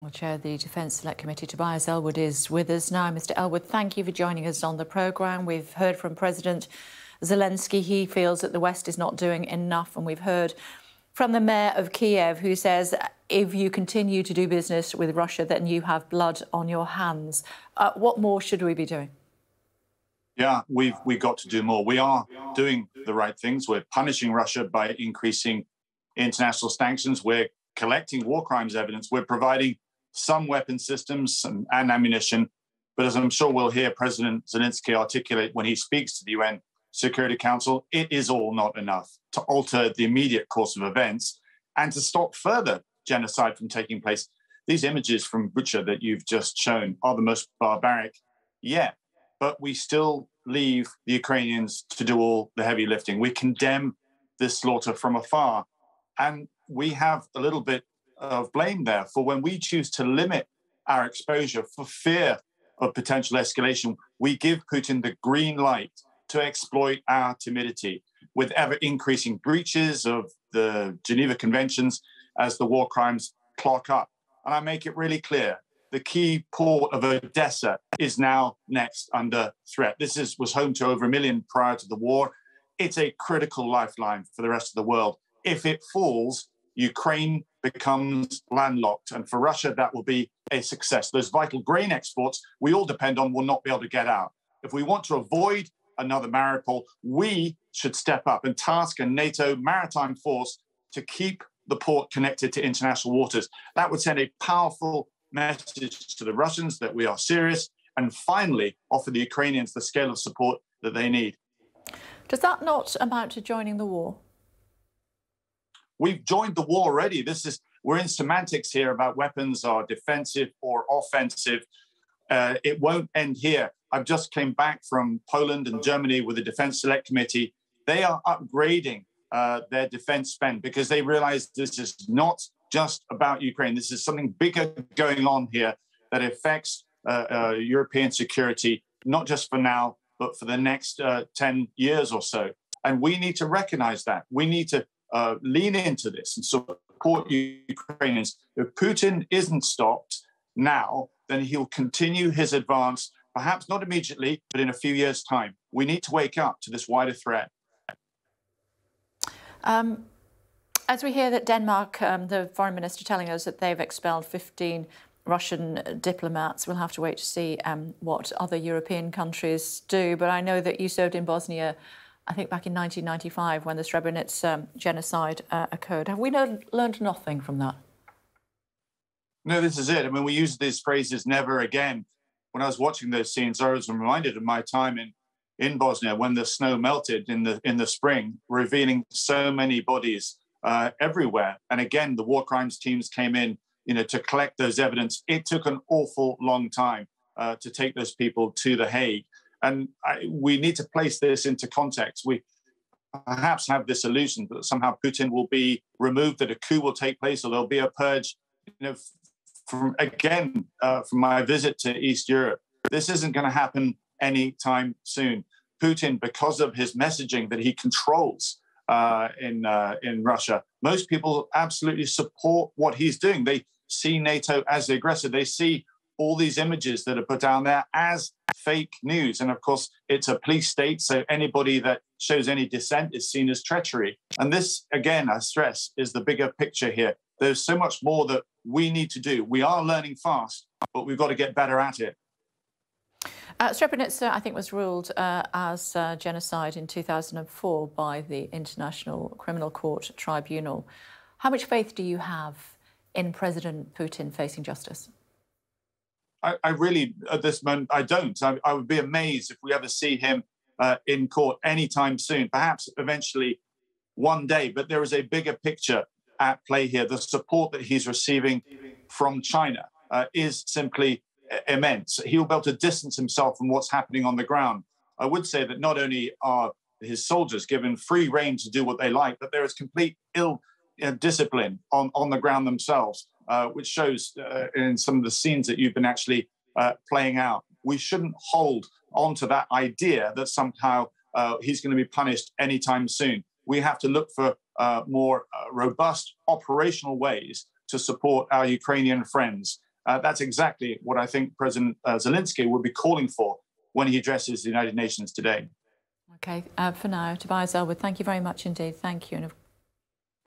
Well, Chair of the Defence Select Committee, Tobias Ellwood, is with us now. Mr. Ellwood, thank you for joining us on the programme. We've heard from President Zelensky. He feels that the West is not doing enough. And we've heard from the mayor of Kiev, who says if you continue to do business with Russia, then you have blood on your hands. What more should we be doing? Yeah, we've got to do more. We are doing the right things. We're punishing Russia by increasing international sanctions. We're collecting war crimes evidence. We're providing some weapon systems and ammunition. But as I'm sure we'll hear President Zelensky articulate when he speaks to the UN Security Council, it is all not enough to alter the immediate course of events and to stop further genocide from taking place. These images from Bucha that you've just shown are the most barbaric yet, but we still leave the Ukrainians to do all the heavy lifting. We condemn this slaughter from afar, and we have a little bit of blame there for when we choose to limit our exposure for fear of potential escalation. We give Putin the green light to exploit our timidity with ever-increasing breaches of the Geneva Conventions as the war crimes clock up. And I make it really clear, the key port of Odessa is now next under threat. This was home to over 1 million prior to the war. It's a critical lifeline for the rest of the world. If it falls, Ukraine becomes landlocked. And for Russia, that will be a success. Those vital grain exports we all depend on will not be able to get out. If we want to avoid another Mariupol, we should step up and task a NATO maritime force to keep the port connected to international waters. That would send a powerful message to the Russians that we are serious, and finally offer the Ukrainians the scale of support that they need. Does that not amount to joining the war? We've joined the war already. We're in semantics here about weapons are defensive or offensive. It won't end here. I've just came back from Poland and Germany with the Defence Select Committee. They are upgrading their defence spend because they realize this is not just about Ukraine. This is something bigger going on here that affects European security, not just for now, but for the next 10 years or so. And we need to recognize that. We need to lean into this and support Ukrainians. If Putin isn't stopped now, then he'll continue his advance, perhaps not immediately, but in a few years' time. We need to wake up to this wider threat. As we hear that Denmark, the foreign minister telling us that they've expelled 15 Russian diplomats, we'll have to wait to see what other European countries do. But I know that you served in Bosnia, I think back in 1995 when the Srebrenica genocide occurred. Have we learned nothing from that? No, this is it. I mean, we use these phrases, never again. When I was watching those scenes, I was reminded of my time in Bosnia when the snow melted in the spring, revealing so many bodies everywhere. And again, the war crimes teams came in, to collect those evidence. It took an awful long time to take those people to The Hague. And we need to place this into context. We perhaps have this illusion that somehow Putin will be removed, that a coup will take place, or there'll be a purge. From my visit to East Europe, this isn't going to happen anytime soon. Putin, because of his messaging that he controls in Russia, most people absolutely support what he's doing. They see NATO as the aggressor. They see all these images that are put down there as fake news. And of course, it's a police state, so anybody that shows any dissent is seen as treachery. And this, again, I stress, is the bigger picture here. There's so much more that we need to do. We are learning fast, but we've got to get better at it. Srebrenica, I think, was ruled as genocide in 2004 by the International Criminal Court Tribunal. How much faith do you have in President Putin facing justice? I really, at this moment, I don't. I would be amazed if we ever see him in court anytime soon, perhaps eventually one day. But there is a bigger picture at play here. The support that he's receiving from China is simply immense. He'll be able to distance himself from what's happening on the ground. I would say that not only are his soldiers given free rein to do what they like, but there is complete discipline on the ground themselves, which shows in some of the scenes that you've been actually playing out. We shouldn't hold on to that idea that somehow he's going to be punished anytime soon. We have to look for more robust operational ways to support our Ukrainian friends. That's exactly what I think President Zelensky would be calling for when he addresses the United Nations today. OK, for now, Tobias Ellwood, thank you very much indeed. Thank you. And